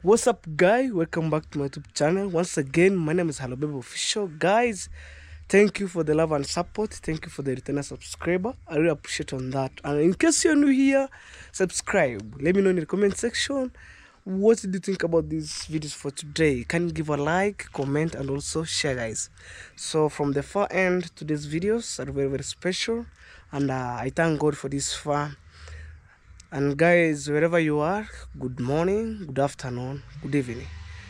What's up, guys? Welcome back to my YouTube channel. Once again, my name is Hello Baby Official. Guys, thank you for the love and support. Thank you for the returner subscriber. I really appreciate on that. And in case you're new here, subscribe. Let me know in the comment section what did you think about these videos for today. Can you give a like, comment, and also share, guys? So from the far end, today's videos are very, very special, and I thank God for this far. And guys, wherever you are, good morning, good afternoon, good evening.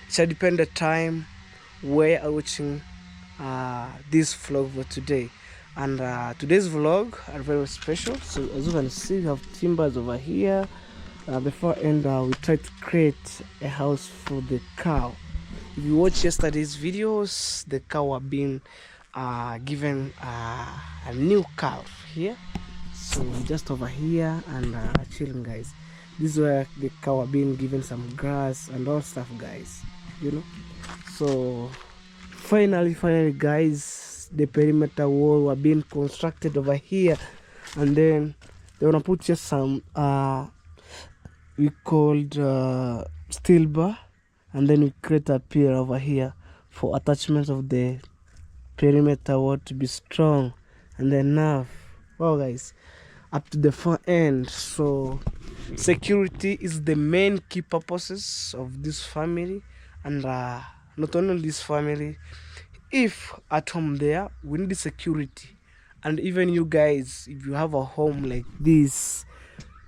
It shall depend the time where you are watching this vlog for today. And today's vlog are very special. So as you can see, we have timbers over here. Before end, we tried to create a house for the cow. If you watched yesterday's videos, the cow are being given a new cow here. So just over here and chilling, guys. This is where the cow are being given some grass and all stuff, guys, you know. So finally guys, the perimeter wall were being constructed over here, and then they wanna put just some we called steel bar, and then we create a pier over here for attachments of the perimeter wall to be strong. And then now, wow, guys, up to the far end. So security is the main key purposes of this family, and not only this family, if at home there we need security. And even you guys, if you have a home like this,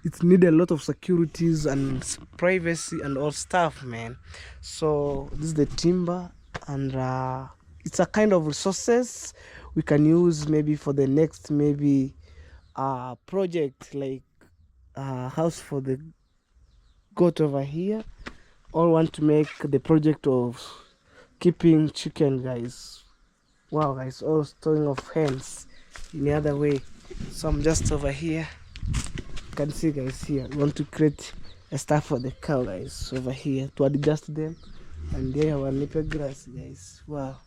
it need a lot of securities and privacy and all stuff, man. So this is the timber, and it's a kind of resources we can use maybe for the next project, like house for the goat over here, or want to make the project of keeping chicken, guys. Wow, guys, or storing of hens in the other way. So I'm just over here. You can see, guys, here we want to create a stuff for the cow, guys, over here to adjust them. And there our napier grass, guys. Wow,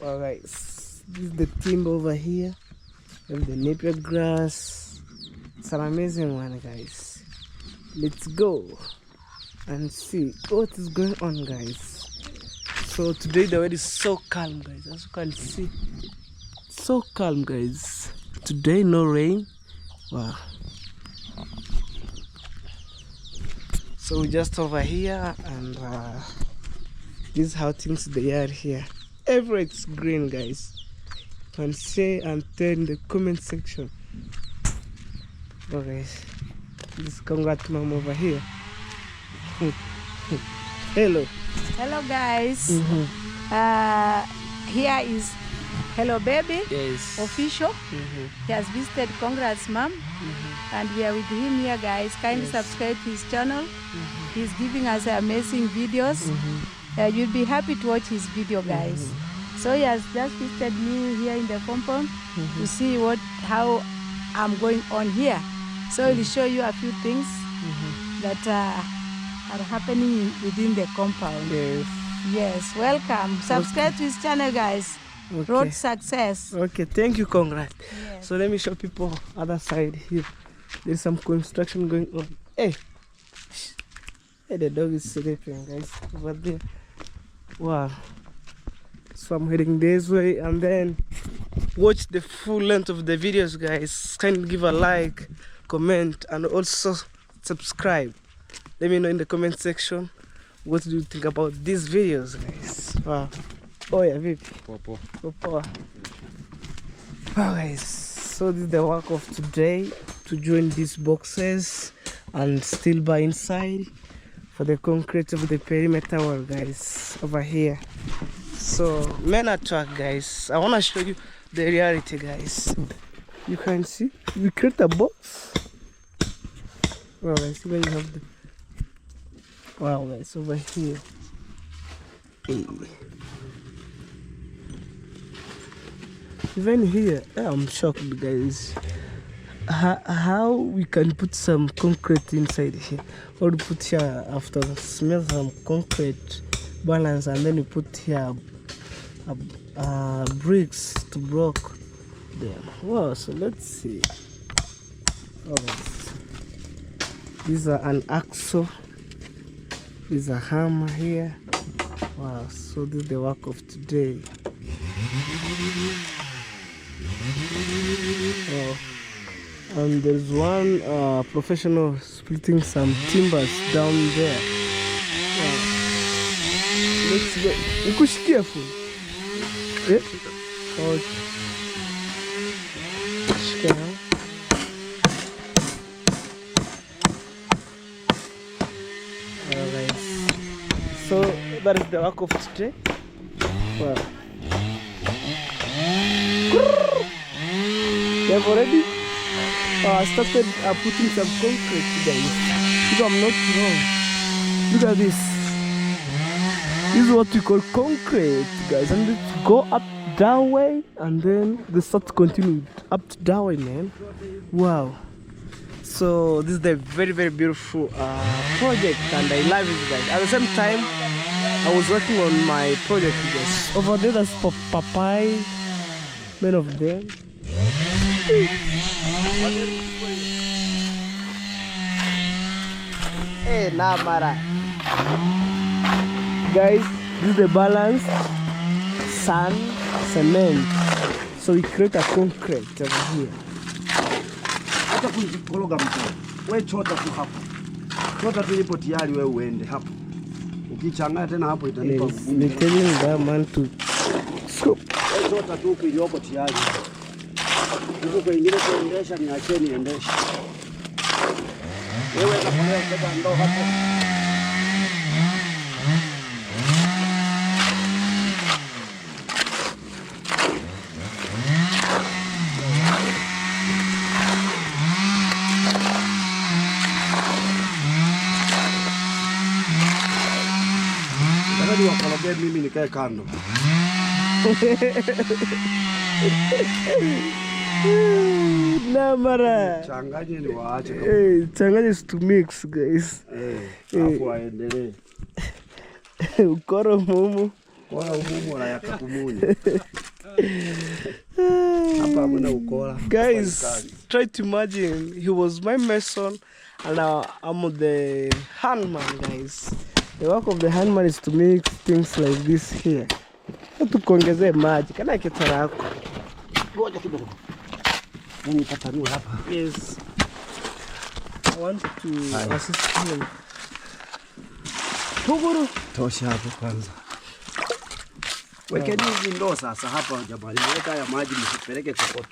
guys, this is the timber over here and the napier grass. It's an amazing one, guys. Let's go and see what is going on, guys. So today the weather is so calm, guys. As you can see, so calm, guys. Today no rain. Wow. So we're just over here, and this is how things they are here. Everything's green, guys. You can say and tell in the comment section. Okay, this congrats mom over here. Hello. Hello, guys. Here is Hello Baby Official. He has visited Congrats Mom, and we are with him here, guys. Kindly subscribe to his channel. He's giving us amazing videos. You'll be happy to watch his video, guys. So he has just visited me here in the compound to see how I'm going on here. So he'll show you a few things that are happening within the compound. Yes, welcome. Subscribe to his channel, guys. Okay. Road success. Okay, thank you, congrats. Yes. So let me show people other side here. There's some construction going on. Hey, the dog is sleeping, guys, over there. Wow. So I'm heading this way, and then watch the full length of the videos, guys. Kindly give a like, comment, and also subscribe. Let me know in the comment section what do you think about these videos, guys. Wow. Oh yeah, baby. Popo. Wow, guys. So this is the work of today, to join these boxes and steel bar inside for the concrete of the perimeter wall, guys, over here. So men at work, guys. I want to show you the reality, guys. You can see we create a box. Wow, guys, where you have the wow, guys, over here. Hey. Even here, I'm shocked, guys. How we can put some concrete inside here, or put here after smell some concrete balance, and then we put here bricks to block them. Wow, so let's see. Oh, these are an axle There's a hammer here. Wow, so this is the work of today. Oh. And there's one professional splitting some timbers down there. Wow. Let's go. Ukushikia fu. Eh? Oh. Shika. Alright. So that is the work of today. Wow. You have already started putting some concrete, guys. If I'm not wrong. Look at this. This is what we call concrete, guys. And let's go up that way, and then they start to continue up to that way, man. Wow. So this is the very, very beautiful project, and I love it, guys. At the same time, I was working on my project, guys. Over there, there's papaya, many of them. Hey, Namara. Guys, this is the balance sand, cement. So we create a concrete over here. Hata kukoroga mtu. Wewe chota tu hapo. Chota tu ipo tayari wewe uende hapo. Ukichanganya tena hapo itanipa ngumu. Ni telling that man to scoop. Wewe chota tu kiliyoko tayari. Huko kwingine kuendesha niacheni endesha. Wewe unapolea kubeba ndoo hapo. Wakoroge mimi nikae kando. Namara. Changanye ni waache kama. Hey, changanye is to mix, guys. Hapo aendelee. Ukoro mumu. Kora umumu la yakakumunya. Hapa hamna ukora. Guys, try to imagine he was my mason and now I'm the handman, guys. The work of the handman is to make things like this here. To kuongezea maji kana kitara yako. Ngoja kidogo. Mimi tatanua hapa. Yes. I want to assist him. Tuguru. Tosha hapo kwanza. Wekeni hizi ndoo sasa hapa jamani. Weka haya maji msipeleke kokoto.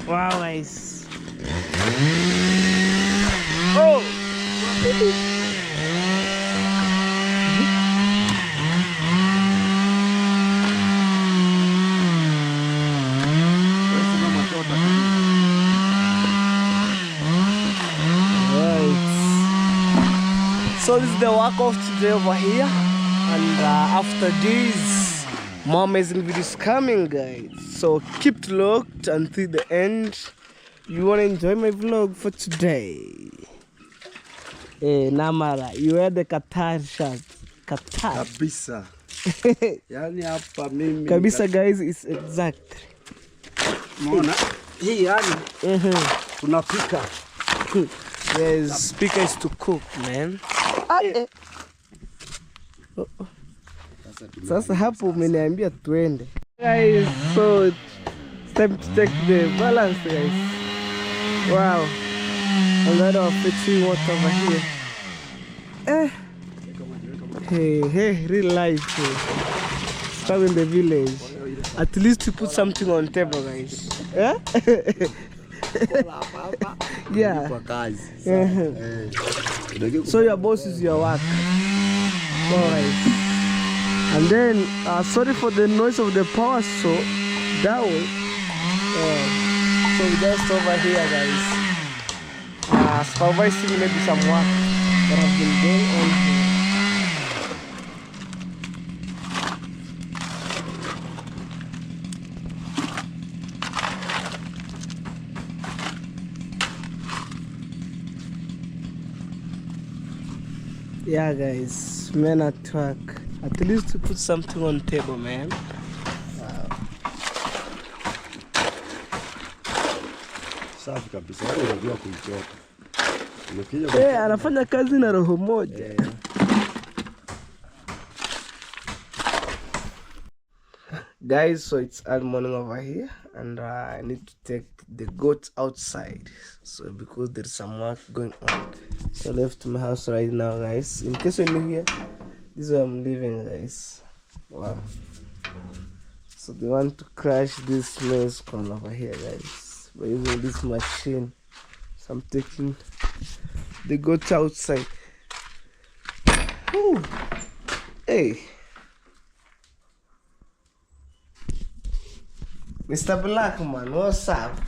Wow, guys. Oh. So this is the work of today over here, and after this, more amazing videos coming, guys. So keep it locked until the end. You wanna enjoy my vlog for today? Namara, you wear the Qatar shirt. Qatar. Kabisa. Yani hapa mimi. Kabisa, guys, is exact. Unaona? Hii yani. Tunapika. Yes, speaker is to cook, man. Sasa hapo umeniambia twende. Guys, so it's time to take the balance, guys. Wow. And then I'm fixing water over here. Hey, real life. Start in the village. At least you put something on table, guys. Yeah? Yeah. So your boss is your work. Alright. And then sorry for the noise of the power so that way. So we just over here, guys. Supervising maybe some work that has been going on here. Yeah, guys, men at work. At least to put something on table, man. Wow. Safi kabisa. Unajua kuichota. Anafanya kazi na roho moja. Guys, so it's early morning over here, and I need to take the goat outside. So because there's some work going on, so I left my house right now, guys. In case you're new here, this is where I'm living, guys. Wow. So they want to crash this maize corn over here, guys, by using this machine. So I'm taking the goat outside. Ooh. Hey, Mr. Blackman, what's up?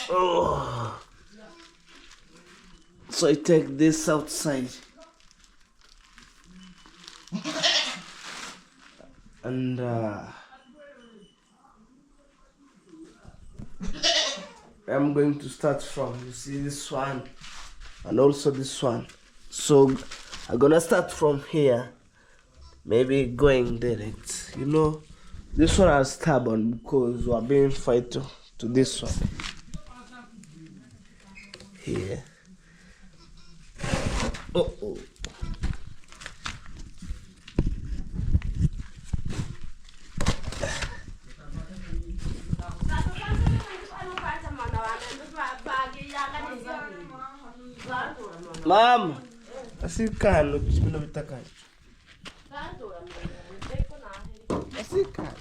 Oh. So I take this outside. And I'm going to start from, you see, this one and also this one. So I'm gonna start from here, maybe going direct. You know, this one is stubborn because we're being fight to this one here. Oh. Mom, asikalo bisipilo bitakayo. Asikalo.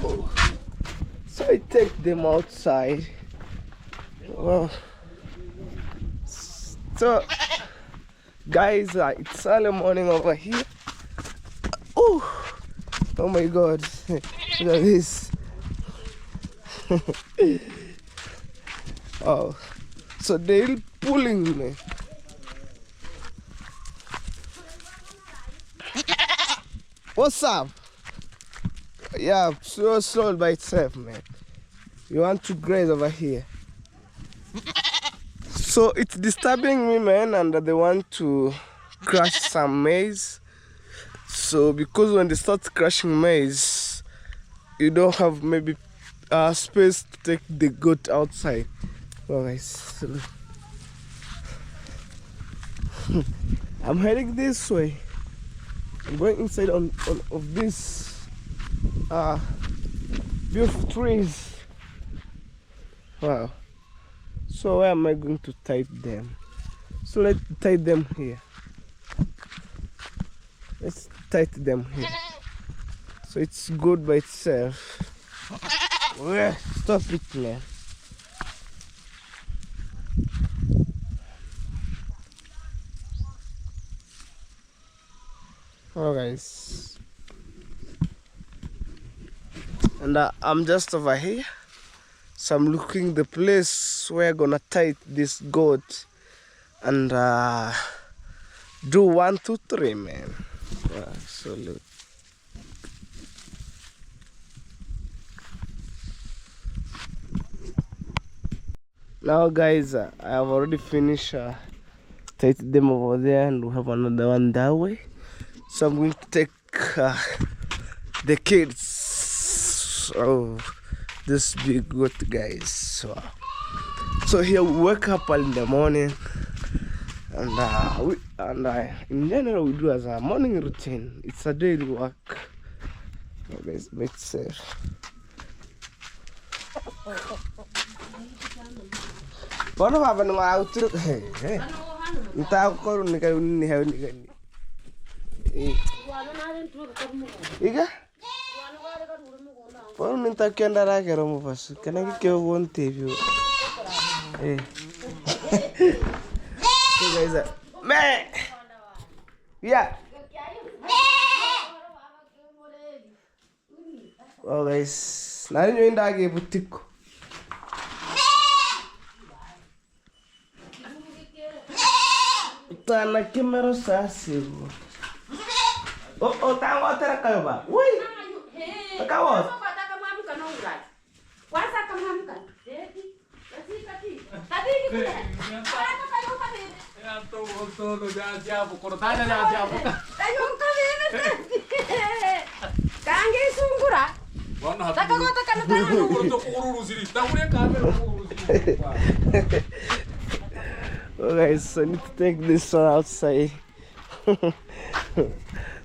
Oh. So I take them outside. Wow. So guys, it's early morning over here. Oh my God, look at this. Oh, so they're pulling me. What's up? Yeah, slow by itself, man. You want to graze over here. So it's disturbing me, man, and they want to crush some maize. So because when they start crushing maize, you don't have maybe space to take the goat outside. Oh, guys, I'm heading this way. I'm going inside of this beautiful trees. Wow. So where am I going to tie them? So let's tie them here. Let's tie them here. So it's good by itself. Stop it, man. Oh, guys. And I'm just over here. So I'm looking the place where I'm gonna tie this goat and do 1, 2, 3, man. Wow, so look. Now, guys, I have already finished tied them over there, and we have another one that way. So I'm going to take the kids. Oh, this big goat, guys. Wow. So here we wake up early in the morning, and in general we do as a morning routine. It's a daily work. Oh, guys, by itself. Bono baba nung outro. Hey. Nta ko ni ka ni ha ni gani. Iga? Bono nta kenda ra ke romo pas. Kana ki ke won TV. Eh. So guys, me. Yeah. Oh guys, nari nyo indage butiko. Tana kimero sasigo. Oh, tango tera kayo ba? Uy! Takawot. Okay, so I need to take this one outside.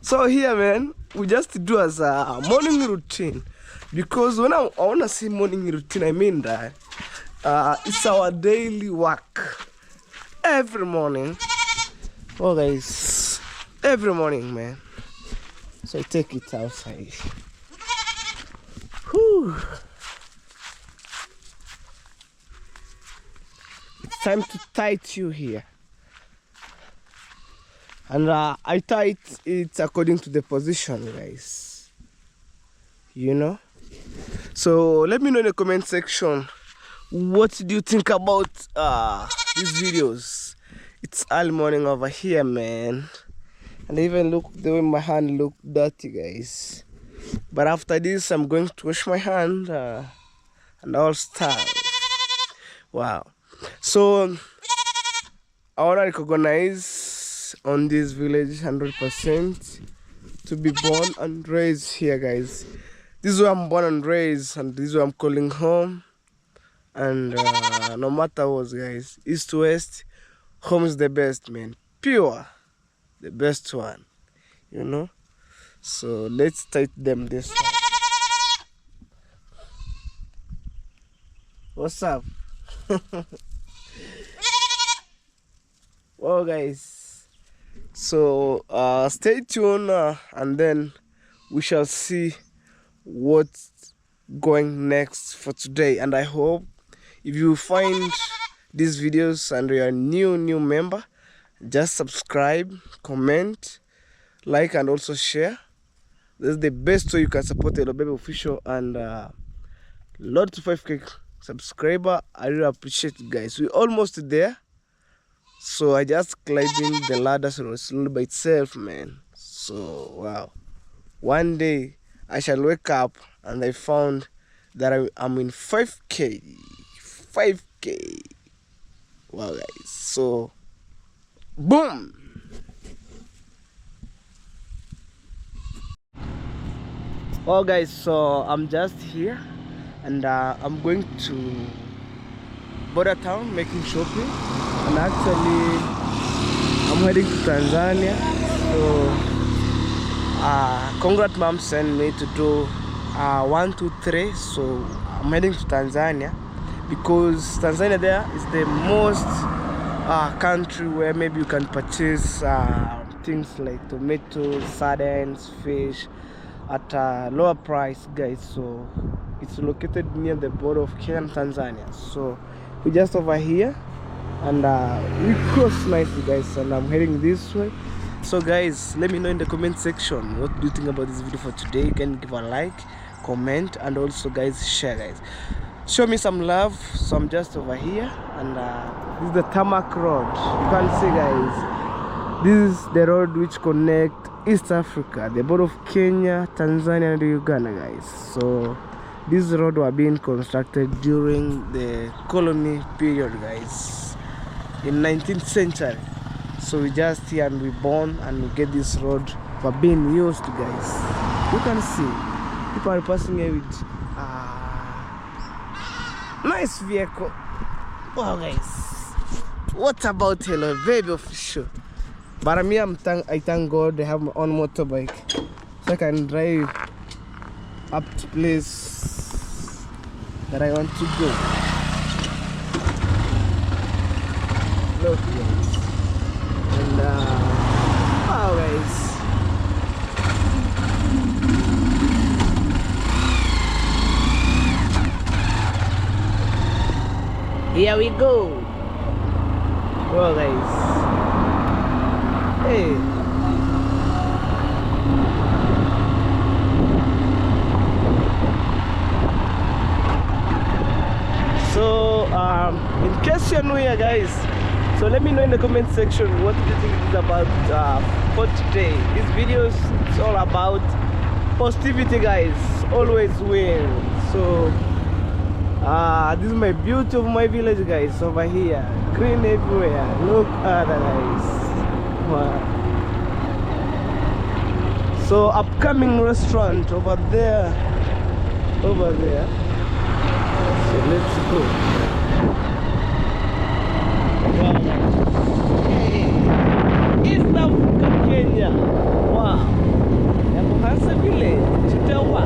So here, man, we just do as a morning routine, because when I want to see morning routine, I mean that it's our daily work every morning. Oh guys, every morning, man. So I take it outside. Whew. It's time to tie you here. And I tie it according to the position, guys. You know? So let me know in the comment section, what do you think about these videos? It's early morning over here, man. And even look the way my hand look dirty, guys. But after this, I'm going to wash my hand and all stuff. Wow. So I want to recognize on this village 100% to be born and raised here, guys. This is where I'm born and raised, and this is where I'm calling home. And no matter what, guys, east to west, home is the best, man. Pure, the best one, you know. So let's tight them this one. What's up? Well, guys, so stay tuned and then we shall see what's going next for today. And I hope if you find these videos and you're a new member, just subscribe, comment, like, and also share. This is the best way you can support Hello Baby Official and Lord to 5K subscriber. I really appreciate it, guys. We're almost there. So I just climbing the ladder slowly by itself, man. So wow. One day I shall wake up and I found that I'm in 5K. 5K. Wow, guys. So boom. Well, guys, so I'm just here and I'm going to border town making shopping, and actually I'm heading to Tanzania. So Congrats mom sent me to do 1, 2, 3. So I'm heading to Tanzania because Tanzania there is the most country where maybe you can purchase things like tomatoes, sardines, fish at a lower price, guys. So it's located near the border of Kenya and Tanzania. So we're just over here and we cross nicely, guys, and I'm heading this way. So guys, let me know in the comment section what do you think about this video for today. You can give a like, comment, and also, guys, share, guys. Show me some love. So I'm just over here and this is the tarmac road. You can see, guys, this is the road which connect East Africa, the border of Kenya, Tanzania, and Uganda, guys. So this road was being constructed during the colony period, guys, in 19th century. So we just here and we born and we get this road for being used, guys. You can see people are passing here with nice vehicle. Wow, guys, what about Hello Baby Official? But I thank God I have my own motorbike, so I can drive up to place that I want to go. Look, guys, and wow, guys. Here we go. Well, guys. Hey. So in case you're new here, guys, so let me know in the comment section what do you think it is about for today. These videos, it's all about positivity, guys. Always win. So This is my beauty of my village, guys. Over here, green everywhere. Look at that, guys. Wow. So upcoming restaurant over there. So let's go. Wow. Hey, East Africa, Kenya. Wow. Yakuhansa village. Chitewa.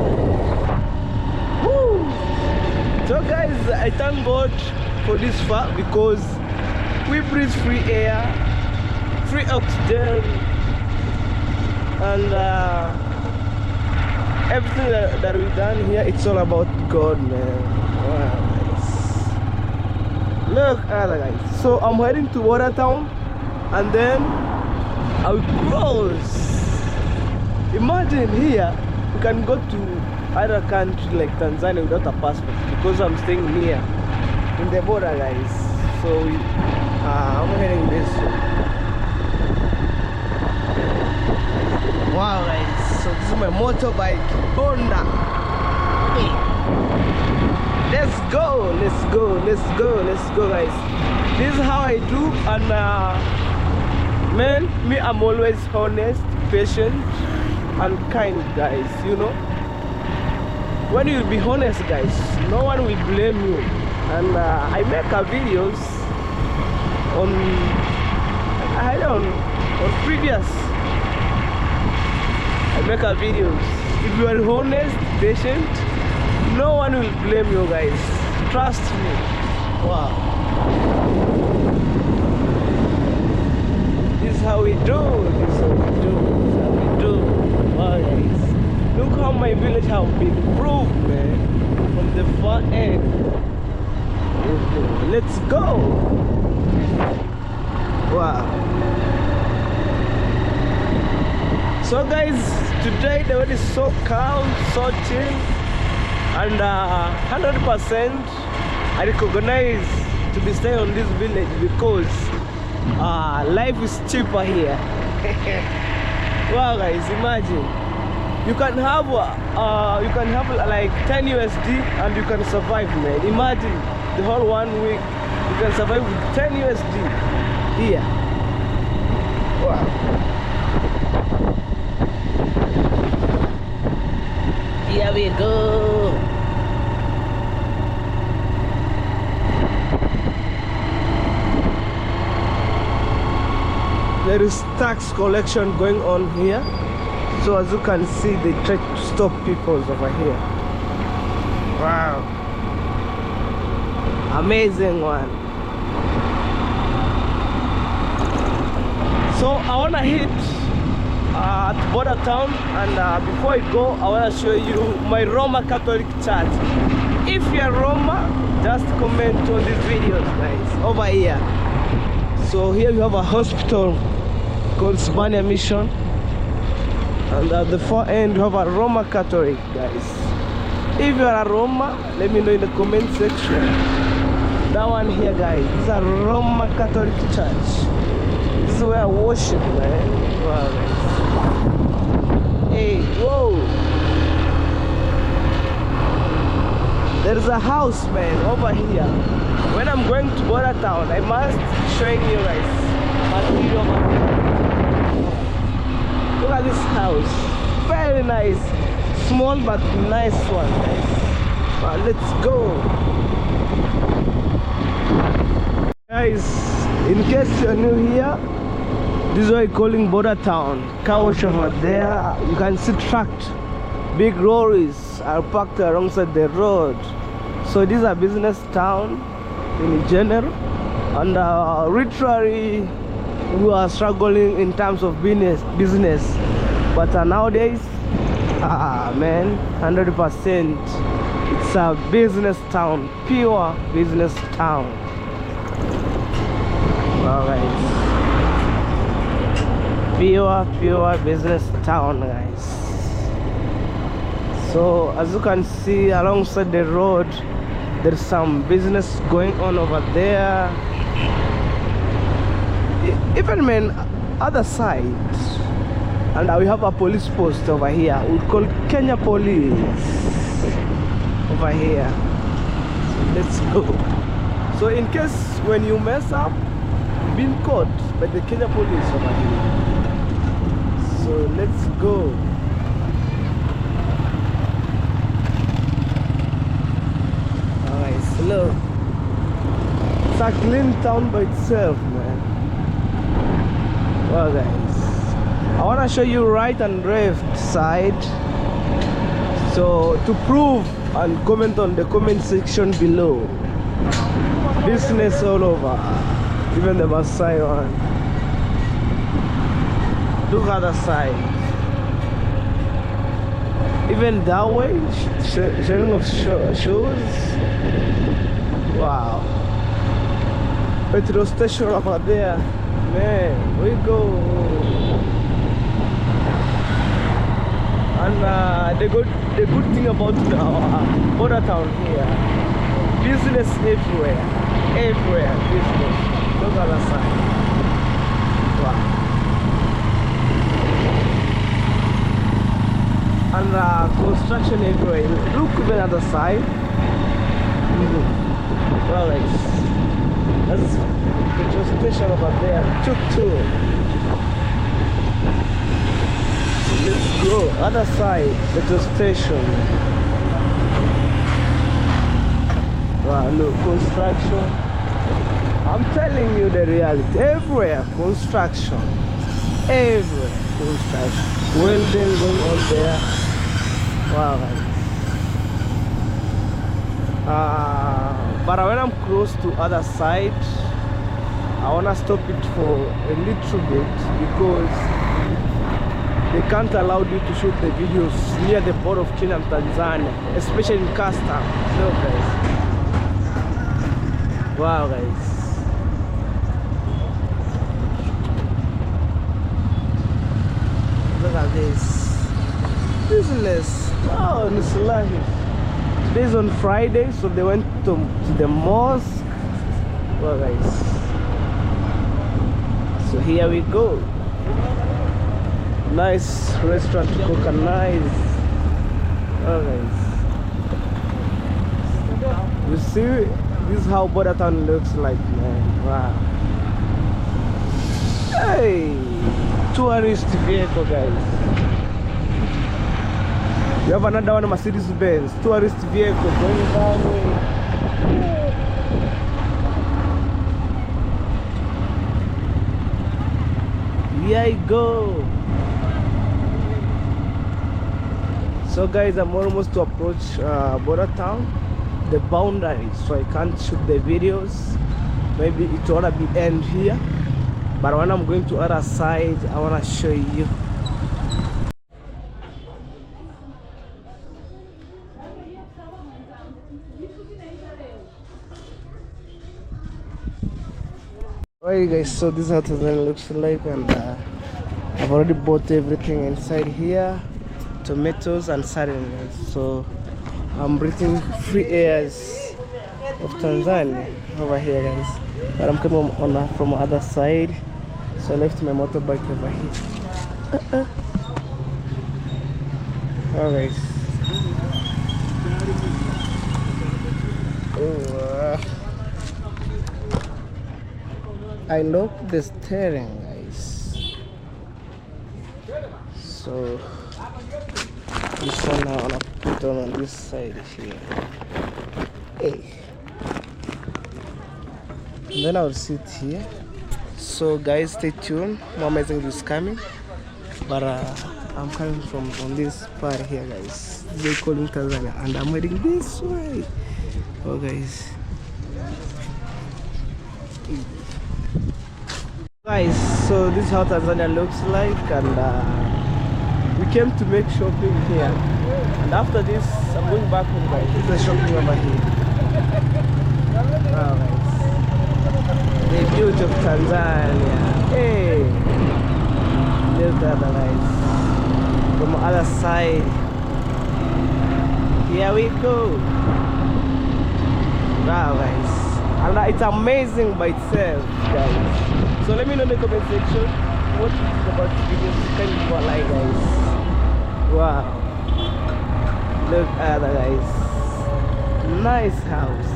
Woo. So guys, I thank God for this far because we breathe free air, free oxygen, and everything that we've done here, it's all about God, man. Wow, guys. Look at that, guys. So I'm heading to Watertown, and then I will cross. Imagine here, we can go to other country like Tanzania without a passport because I'm staying here in the border, guys. So I'm heading this way. Wow, guys. So this is my motorbike, Honda. Let's go, guys. This is how I do, and man, me, I'm always honest, patient, and kind, guys. You know, when you be honest, guys, no one will blame you. And I make a videos on previous. I make a videos. If you are honest, patient, no one will blame you, guys. Trust me. Wow. This is how we do. Wow, guys. Look how my village have been improved, man. From the far end. Let's go. Wow. So guys, today the weather is so calm, so chill, and 100% I recognize to be staying on this village because life is cheaper here. Wow, guys, imagine you can have like 10 USD and you can survive, man. Imagine the whole 1 week you can survive with 10 USD here. Wow. Here we go. There is tax collection going on here. So as you can see, they try to stop people over here. Wow. Amazing one. So I wanna hit at Border Town, and before I go, I want to show you my Roma Catholic Church. If you are Roma, just comment on these videos, guys, over here. So here we have a hospital called Spania Mission, and at the far end we have a Roma Catholic, guys. If you are a Roma, let me know in the comment section. That one here, guys, is a Roma Catholic Church. This is where I worship, man. Wow, guys. Hey, whoa. There's a house, man, over here. When I'm going to Border Town, I must show you guys. Look at this house. Very nice. Small but nice one, guys. Let's go. Guys, in case you're new here, this is what we're calling Border Town. Car wash over there. You can see trucked. Big lorries are parked alongside the road. So this is a business town in general. And literally we are struggling in terms of business. But nowadays, man, 100%. It's a business town. Pure business town. Alright. Pure business town, guys. So as you can see alongside the road, there's some business going on over there. Even man, other side, and we have a police post over here. We call Kenya Police over here. let's go. So in case when you mess up, you've been caught by the Kenya police over here. So let's go. Alright, so look, it's a clean town by itself, man. Well guys, I want to show you right and left side. So to prove, and comment on the comment section below. Business all over, even the Maasai one. Look at the side. Even that way, sharing of shows. Wow. Petrol station over there. Man, we go. And the good thing about our border town here, business everywhere, business. Look at the side. Wow. And construction everywhere. Look even at the side. Well, that's the station over there. Tuk-tuk. Let's go. Other side, the station. Wow, look, construction. I'm telling you the reality. Everywhere, construction. Everywhere, construction. Welding going on there. Wow, but when I'm close to other side, I wanna stop it for a little bit because they can't allow you to shoot the videos near the border of Kenya and Tanzania, especially in customs. No, guys. Wow, guys. Look at this. Business. Oh, Nisulahi. Today's on Friday, so they went to the mosque. Well, guys. So here we go. Nice restaurant to cook and nice. Oh, guys. You see, this is how border town looks like, man. Wow. Hey, tourist vehicle, guys. You have another one, Mercedes Benz tourist vehicle going that way. Here I go. So guys, I'm almost to approach border town, the boundary, so I can't shoot the videos. Maybe it wanna be end here, but when I'm going to other side, I wanna show you. Alright guys, so this is how Tanzania looks like, and I've already bought everything inside here, tomatoes and sardines. So I'm breathing free airs of Tanzania over here, guys. But I'm coming on from the other side, so I left my motorbike over here. Alright. I lock the steering, guys. So this one I wanna put on this side here. Hey. And then I'll sit here. So guys, stay tuned. More amazing is coming. But I'm coming from on this part here, guys. They call me Tanzania, and I'm heading this way. Oh, guys. Guys, so this is how Tanzania looks like, and we came to make shopping here. And after this, I'm going back home, guys. This is the shopping over here. Wow, guys. The beauty of Tanzania. Hey, look at that, guys. From the other side. Here we go. Wow, guys. And it's amazing by itself, guys. So let me know in the comment section what you think about this video. Can you leave a like, guys? Wow. Look at that, guys. Nice house.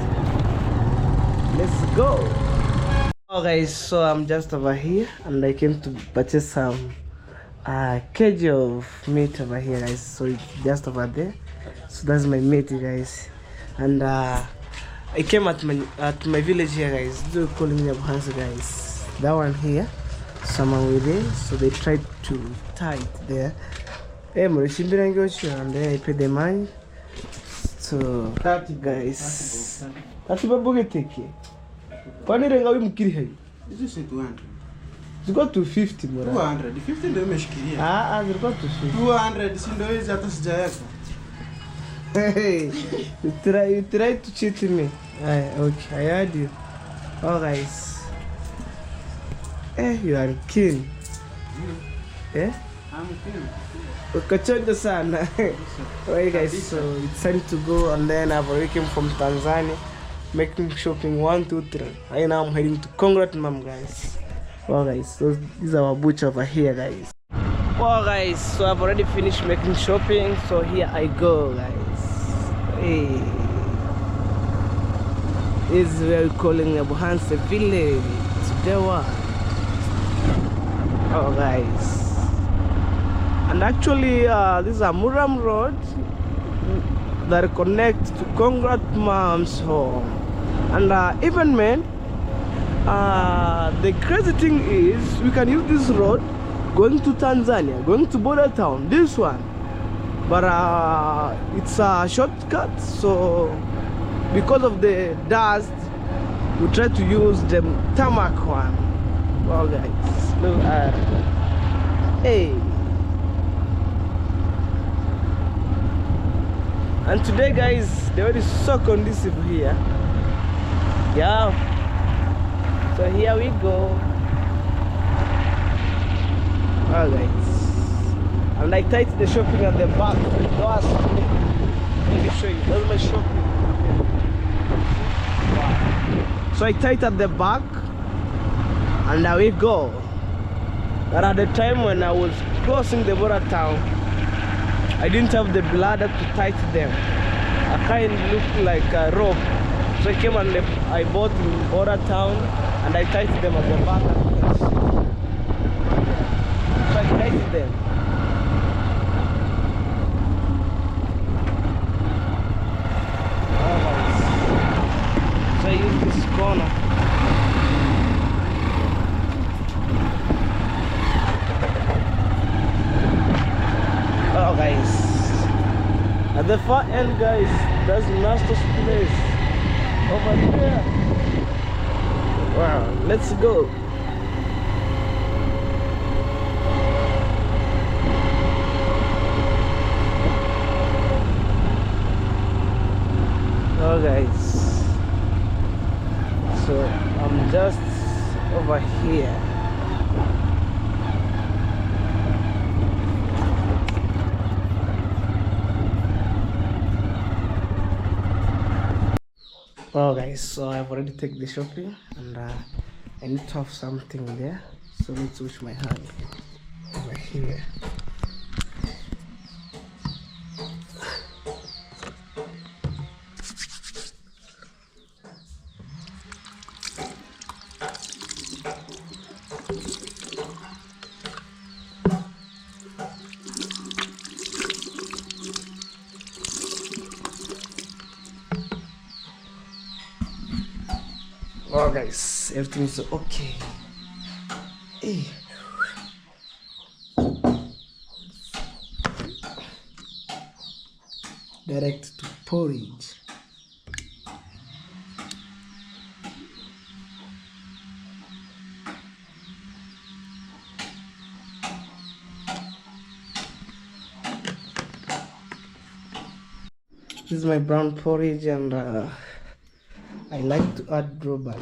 Let's go. Oh guys, so I'm just over here and I came to purchase some kg of meat over here, guys. So it's just over there. So that's my meat, guys. And I came at my village here, guys. Do calling me Abuhansa, guys. That one here, someone with it. So they tried to tie it there. Hey, and then I paid the money. So guys, that's what we take. Kwani renga wi mkiri hai? Hizo si 200. Ziko 250 mora. 200. 50 ndio umeshikilia. Ziko 250. 200 si ndio hizi hata sijaweka. Hey, you try to cheat me. Okay, I heard you. Oh guys. You are keen. I'm keen. Ukachonja sana. Alright guys, so it's time to go, and then I've already came from Tanzania, making shopping 1, 2, 3. Right now I'm heading to Congrat Mom, guys. Well guys, so this is our butcher over here, guys. Well guys, so I've already finished making shopping, so here I go, guys. Hey, this is where we're calling Abuhansa village. Today one. Oh guys. And actually, this is a Muram road that connects to Congrat Mom's home. And even man, the crazy thing is we can use this road going to Tanzania, going to border town, this one. But it's a shortcut, so because of the dust, we try to use the tarmac one. Well guys, look at hey. And today guys, the weather is so conducive here. Yeah. So here we go. Alright guys. And I tied the shopping at the back. Let me show you. That's my shopping. Wow. So I tied at the back. And now we go. But at the time when I was crossing the border town, I didn't have the bladder to tighten them. I kind of looked like a rope. So I came and I bought in border town and I tightened them at the back. So I tightened them. Alright. So I use this corner. Oh guys, at the far end guys, there's Master's place over there. Wow, let's go. Oh guys, so I'm just over here. Oh guys, so I've already taken the shopping and I need to have something there, so let's wash my hand over here. Oh guys, everything is okay. Hey. Direct to porridge. This is my brown porridge, and I like to add blueberry.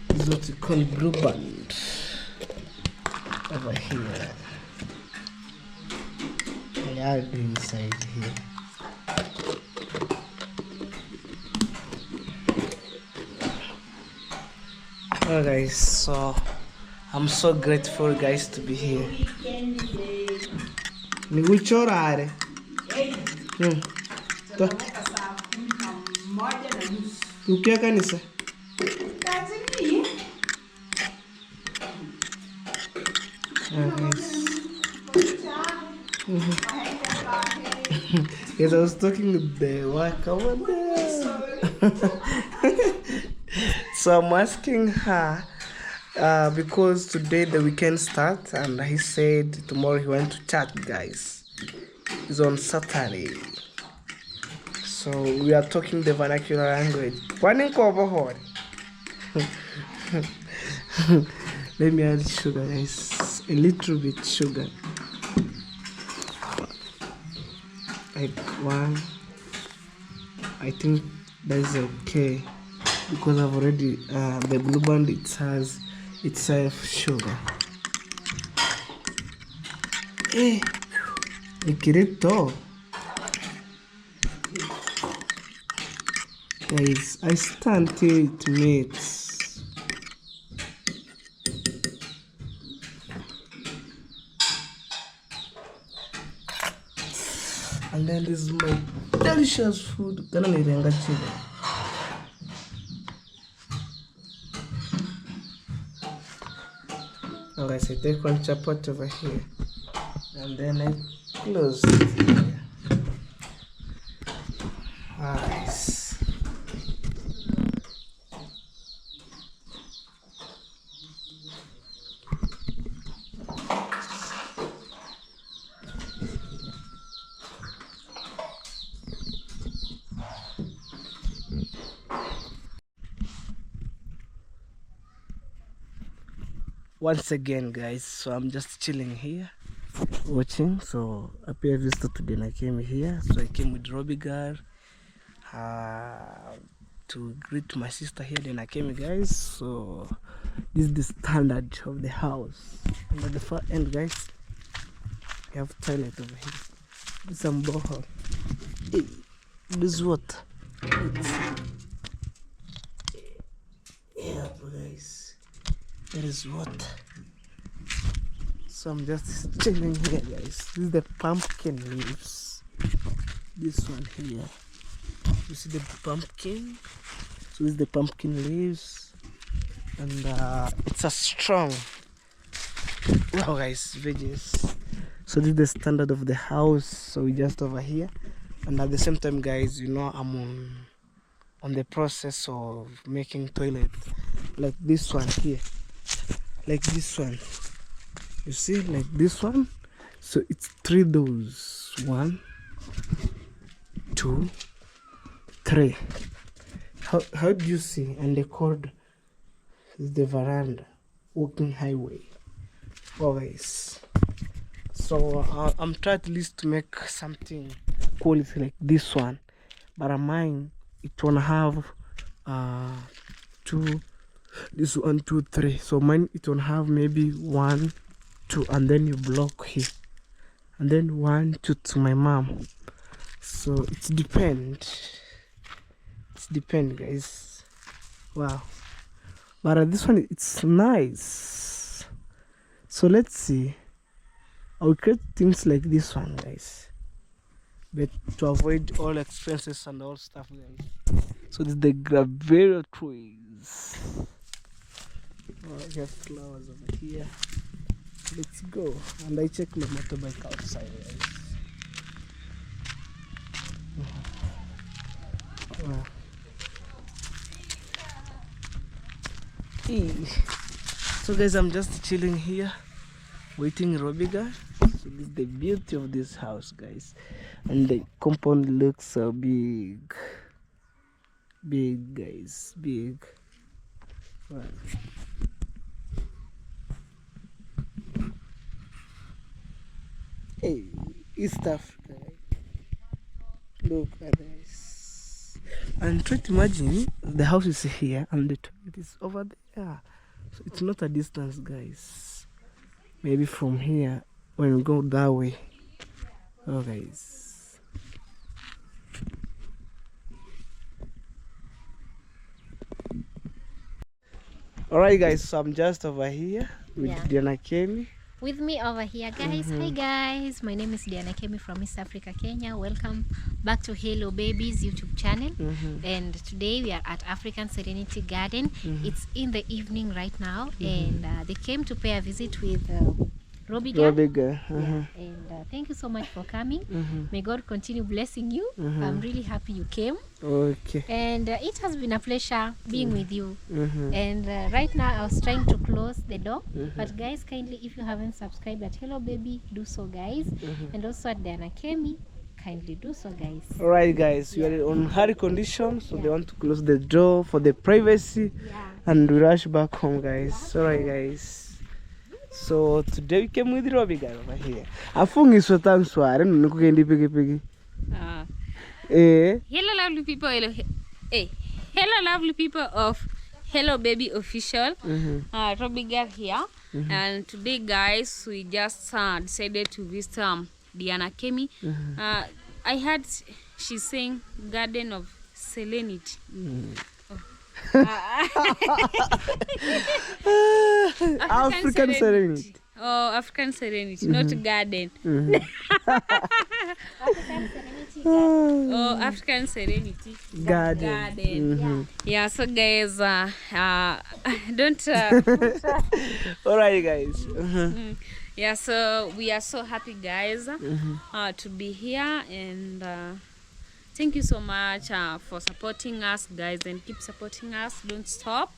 This is what you call blueberry over here. I add inside here. Oh guys, so I'm so grateful guys to be here. Ni kuchorare. Ukia kanisa? Yes, I was talking with the worker over there. So I'm asking her because today the weekend starts, and he said tomorrow he went to church, guys. It's on Saturday. So we are talking the vernacular language. Let me add sugar, guys. A little bit sugar. Like 1. I think that's okay because I've already the blue band, it has itself sugar. Eh, Nikirito. Guys, I stand till it meets. And then this is my delicious food. Now guys, I take one chapati over here, and then I close it here. Nice. Once again, guys, so I'm just chilling here watching. So I pay a visit today and I came here. So I came with Robbie girl to greet my sister here. Then I came, guys. So this is the standard of the house. And at the far end, guys, we have toilet over here. This is some borehole. Hey, this is what? Yeah, guys. That is what. So I'm just chilling here, guys. This is the pumpkin leaves. This one here. You see the pumpkin? So this is the pumpkin leaves. And it's a strong. Wow, guys, veggies. So this is the standard of the house. So we just over here. And at the same time, guys, you know, I'm on the process of making toilet. Like this one here. Like this one, you see, like this one. So it's 3 doors. 1, 2, 3. How do you see? And the cord is the veranda, walking highway. Oh, guys. So I'm trying at least to make something quality like this one, but mine it wanna have 2. This 1, 2, 3. So mine it will have maybe 1, 2, and then you block here, and then 1, 2 to my mom. So it's depend, guys. Wow, but this one it's nice. So let's see. I'll create things like this one, guys, but to avoid all expenses and all stuff, guys. So this is the graveria trees. I have flowers over here. Let's go. And I check my motorbike outside, guys. Wow. So guys, I'm just chilling here waiting Robiga. So this is the beauty of this house, guys, and the compound looks so big, guys, big. Wow. Hey, East Africa. Look at this. And try to imagine the house is here and the toilet is over there. So it's not a distance, guys. Maybe from here when we go that way. Oh, guys. Alright, guys. So I'm just over here with Diana Kemi. with me over here, guys. Hi guys, my name is Diana Kemi from East Africa, Kenya. Welcome back to Hello Babies YouTube channel. And today we are at African Serenity Garden. It's in the evening right now, and they came to pay a visit with Robbie girl. And thank you so much for coming. May God continue blessing you. I'm really happy you came. Okay. And it has been a pleasure being with you. And right now I was trying to close the door, but guys, kindly, if you haven't subscribed at Hello Baby, do so, guys. And also at Diana Kemi, kindly do so, guys. All right, guys, we are on hurry condition, so they want to close the door for the privacy, and we rush back home, guys. All right, guys. So today we came with Robbie guy over here. Afungi swatan sware nukukendi pigi. Hello lovely people. Hello lovely people of Hello Baby Official. Robbie girl here. And today, guys, we just decided to visit Diana Kemi. I heard she's saying Garden of Serenity. African Serenity. Oh, African Serenity, not garden. Oh, African Serenity Garden. Yeah, so guys, don't. All right, guys. Yeah, so we are so happy, guys, to be here, and thank you so much for supporting us, guys, and keep supporting us. Don't stop.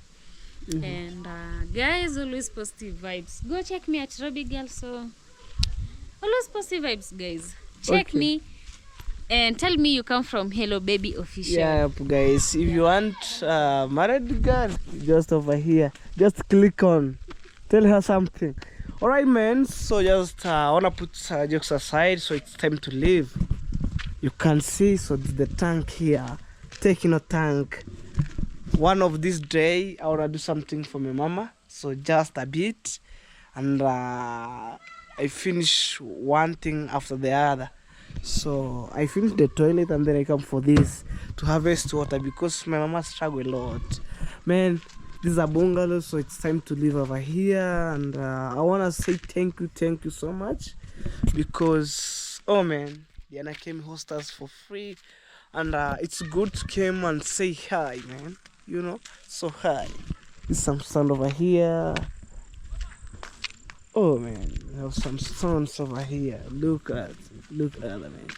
And guys, always positive vibes. Go check me at Robbie Girl. So always positive vibes, guys. Check me and tell me you come from Hello Baby Official. Yeah, guys, if you want married girl, just over here, just click on, tell her something. All right, man. So just I wanna put jokes aside, so it's time to leave. You can see, so the tank here, taking a tank. One of this day, I wanna do something for my mama, so just a bit, and I finish one thing after the other. So I finish the toilet, and then I come for this to harvest water because my mama struggle a lot. Man, this is a bungalow, so it's time to leave over here, and I wanna say thank you so much, because oh man, Diana came host us for free, and it's good to come and say hi, man. You know, so hi. There's some sound over here. Oh man, we have some sounds over here. Look at that, man.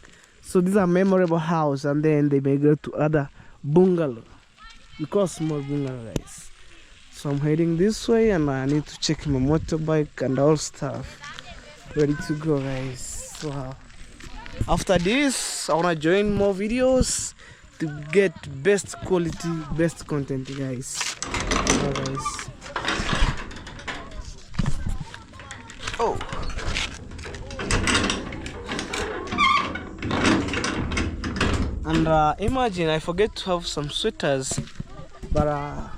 So these are memorable house, and then they may go to other bungalow. We call small bungalow, guys. So I'm heading this way, and I need to check my motorbike and all stuff. Ready to go, guys. So after this, I wanna join more videos to get best quality, best content, guys. Guys. Oh. And imagine I forget to have some sweaters, but I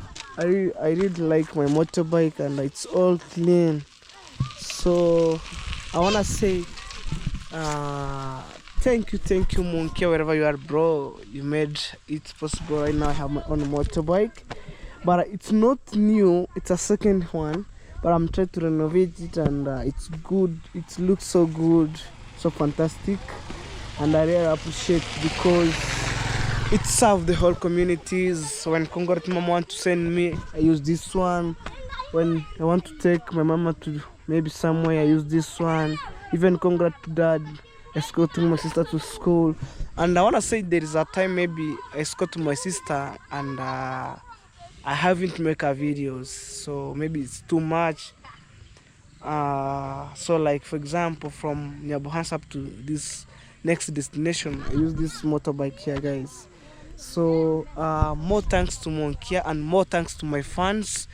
really like my motorbike, and it's all clean. So I wanna say thank you, Monkey, wherever you are, bro. You made it possible. Right now I have my own motorbike, but it's not new, it's a second one, but I'm trying to renovate it, and it's good. It looks so good, so fantastic, and I really appreciate it because it serves the whole communities. When Congress mama want to send me, I use this one. When I want to take my mama to maybe somewhere, I use this one. Even congrats to dad escorting my sister to school. And I want to say there is a time maybe I escort my sister, and I haven't make her videos, so maybe it's too much. So like for example, from Nyabohans up to this next destination, I use this motorbike here, guys. So more thanks to Monkia, and more thanks to my fans.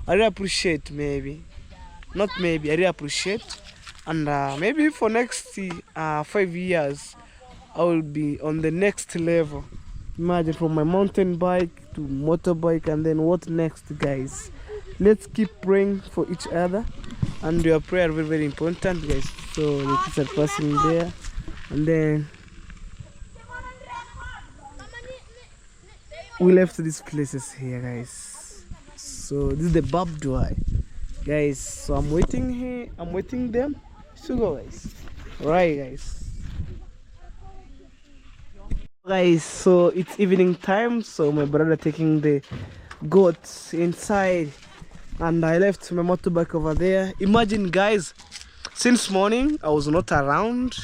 I really appreciate, I really appreciate. And maybe for next 5 years, I will be on the next level. Imagine, from my mountain bike to motorbike, and then what next, guys? Let's keep praying for each other, and your prayer is very, very important, guys. So the kids are passing there, and then we left these places here, guys. So this is the barbed wire. guys. So I'm waiting here. I'm waiting them to go, guys. Right, guys. So it's evening time. So my brother taking the goats inside, and I left my motorbike over there. Imagine, guys, since morning I was not around.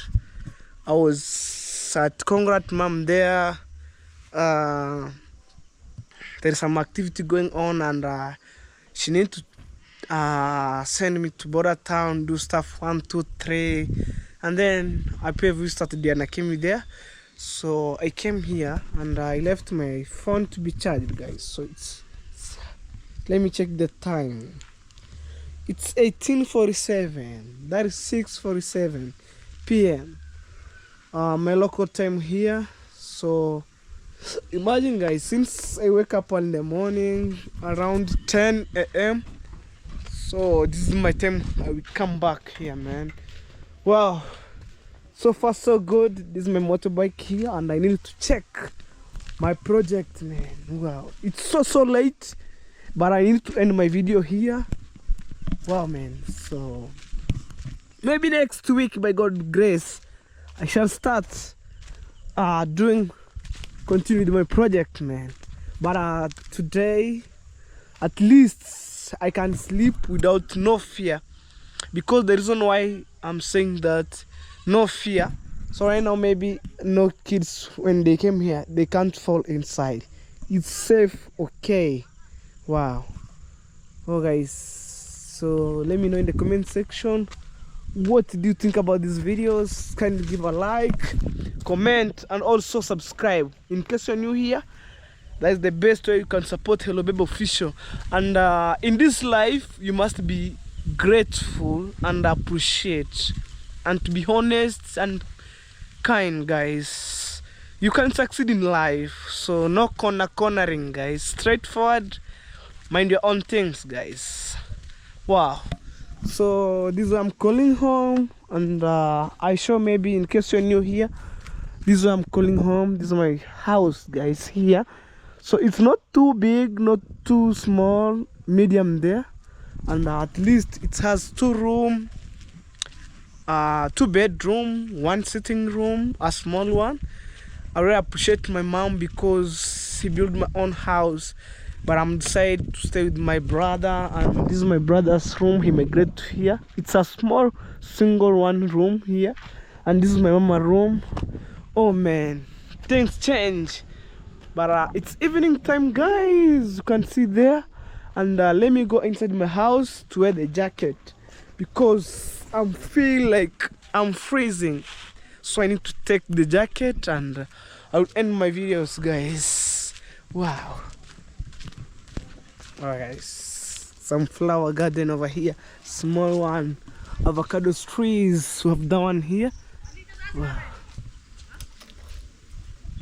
I was at Congrat Mom there. There's some activity going on, and she need to send me to border town, do stuff 1, 2, 3, and then I started there and I came there. So I came here and I left my phone to be charged, guys. So it's let me check the time. It's 18:47. That is 6:47 p.m. My local time here. So imagine, guys, since I wake up in the morning around 10 a.m. So this is my time I will come back here, man. Wow, so far so good. This is my motorbike here and I need to check my project, man. Wow, it's so late, but I need to end my video here. Wow, man. So maybe next week, by God's grace, I shall start continue with my project, man. But today, at least I can sleep without no fear, because the reason why I'm saying that, no fear. So right now, maybe no kids, when they came here, they can't fall inside. It's safe, okay. Wow. Oh, guys, so let me know in the comment section, what do you think about these videos? Kindly give a like, comment, and also subscribe. In case you're new here, that is the best way you can support Hello Baby Official. And in this life, you must be grateful and appreciate, and to be honest and kind, guys. You can succeed in life, so no cornering, guys. Straightforward, mind your own things, guys. Wow. So this is where I'm calling home, and I show, maybe in case you're new here, this is where I'm calling home. This is my house, guys, here. So it's not too big, not too small, medium there, and at least it has 2 rooms, 2 bedrooms, 1 sitting room, a small one. I really appreciate my mom because he built my own house, but I'm decided to stay with my brother, and this is my brother's room. He migrated here. It's a small single 1 room here, and this is my mama room. Oh man, things change, but it's evening time, guys. You can see there, and let me go inside my house to wear the jacket because I feel like I'm freezing. So I need to take the jacket, and I'll end my videos, guys. Wow. Alright, guys, some flower garden over here, small one, avocado trees. We have that one here. Wow.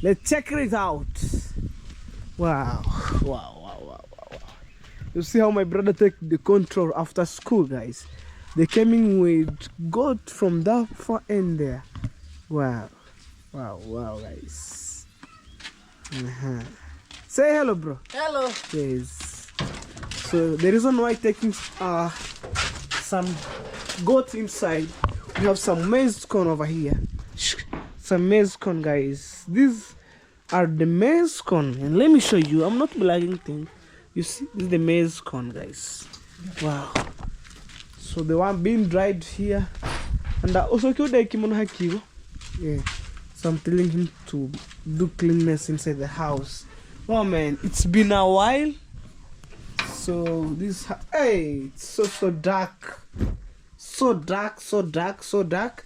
Let's check it out. Wow. You see how my brother take the control after school, guys. They came in with goat from that far end there. Wow, guys. Say hello, bro. Hello. Yes. So the reason why taking some goat inside, we have some maize corn over here. Some maize corn, guys. These are the maize corn, and let me show you. I'm not blagging thing. You see, this is the maize corn, guys. Wow. So the one being dried here, and also yeah. So I'm telling him to do cleanness inside the house. Oh man, it's been a while. So this, hey, it's so dark, so dark.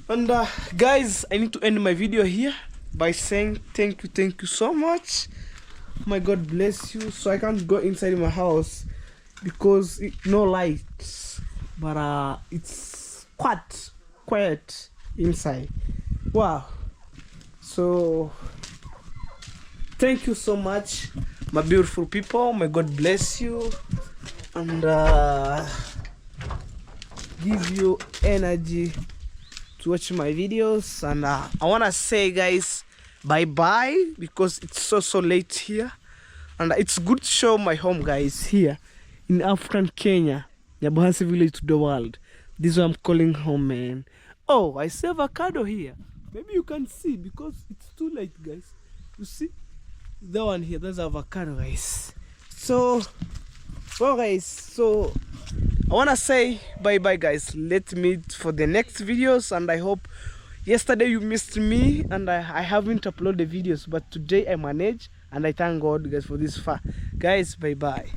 And guys, I need to end my video here by saying thank you so much. My God bless you. So I can't go inside my house because no lights, but it's quite quiet inside. Wow. So thank you so much, my beautiful people. My God bless you and give you energy to watch my videos. And I want to say, guys, bye bye, because it's so late here, and it's good to show my home, guys. Here in African Kenya, Nyabuhansi village to the world. This is what I'm calling home, man. Oh, I see avocado here. Maybe you can see because it's too light, guys. You see? That one here, that's avocado, guys. So, well, guys, so I want to say bye-bye, guys. Let's meet for the next videos, and I hope yesterday you missed me and I haven't uploaded the videos, but today I managed, and I thank God, guys, for this far. Guys, bye-bye.